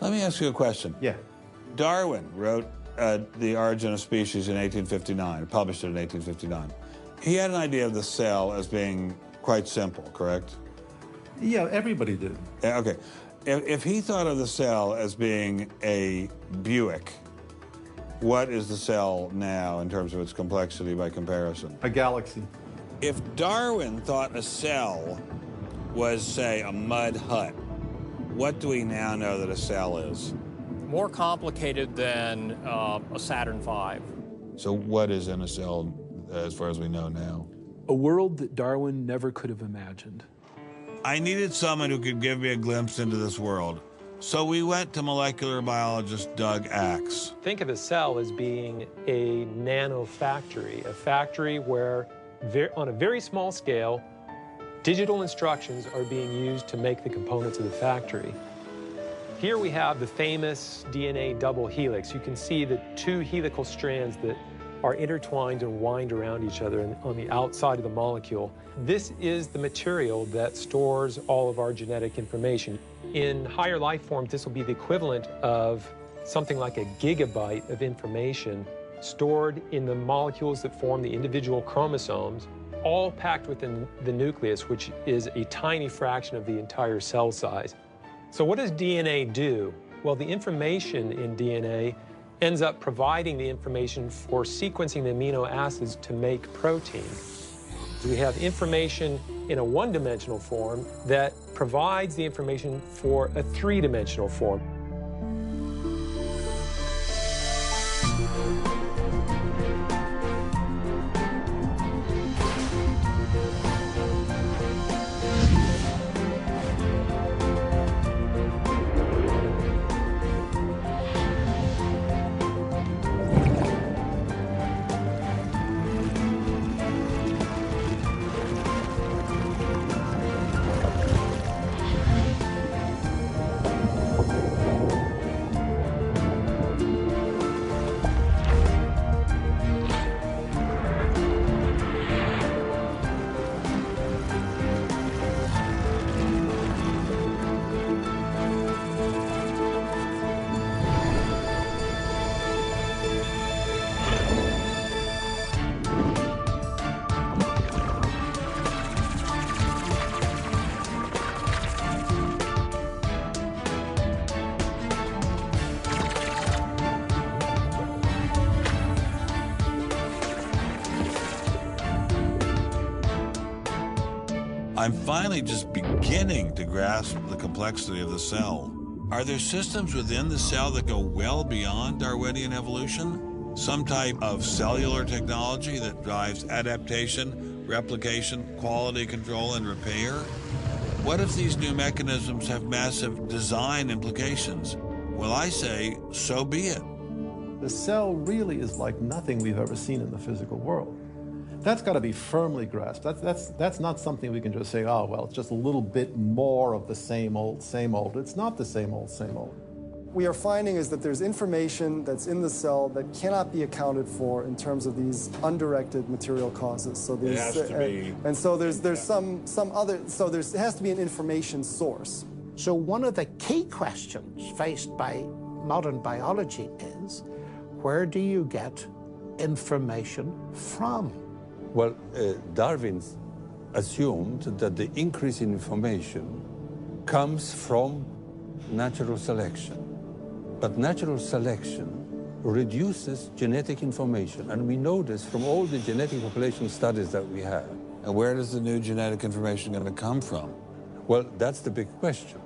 Let me ask you a question. Yeah. Darwin wrote The Origin of Species in 1859, published it in 1859. He had an idea of the cell as being quite simple, correct? Yeah, everybody did. Okay. If he thought of the cell as being a Buick, what is the cell now in terms of its complexity by comparison? A galaxy. If Darwin thought a cell was, say, a mud hut, what do we now know that a cell is? More complicated than a Saturn V. So what is in a cell as far as we know now? A world that Darwin never could have imagined. I needed someone who could give me a glimpse into this world. So we went to molecular biologist Doug Axe. Think of a cell as being a nanofactory, a factory where, on a very small scale, digital instructions are being used to make the components of the factory. Here we have the famous DNA double helix. You can see the two helical strands that are intertwined and wind around each other on the outside of the molecule. This is the material that stores all of our genetic information. In higher life forms, this will be the equivalent of something like a gigabyte of information stored in the molecules that form the individual chromosomes, all packed within the nucleus, which is a tiny fraction of the entire cell size. So what does DNA do? Well, the information in DNA ends up providing the information for sequencing the amino acids to make protein. So we have information in a one-dimensional form that provides the information for a three-dimensional form. I'm finally just beginning to grasp the complexity of the cell. Are there systems within the cell that go well beyond Darwinian evolution? Some type of cellular technology that drives adaptation, replication, quality control, and repair? What if these new mechanisms have massive design implications? Well, I say, so be it. The cell really is like nothing we've ever seen in the physical world. That's got to be firmly grasped. That's not something we can just say, oh, well, it's just a little bit more of the same old, same old. It's not the same old, same old. We are finding is that there's information that's in the cell that cannot be accounted for in terms of these undirected material causes. So it has to be. And so there's some other, so there has to be an information source. So one of the key questions faced by modern biology is, where do you get information from? Well, Darwin assumed that the increase in information comes from natural selection. But natural selection reduces genetic information, and we know this from all the genetic population studies that we have. And where does the new genetic information going to come from? Well, that's the big question.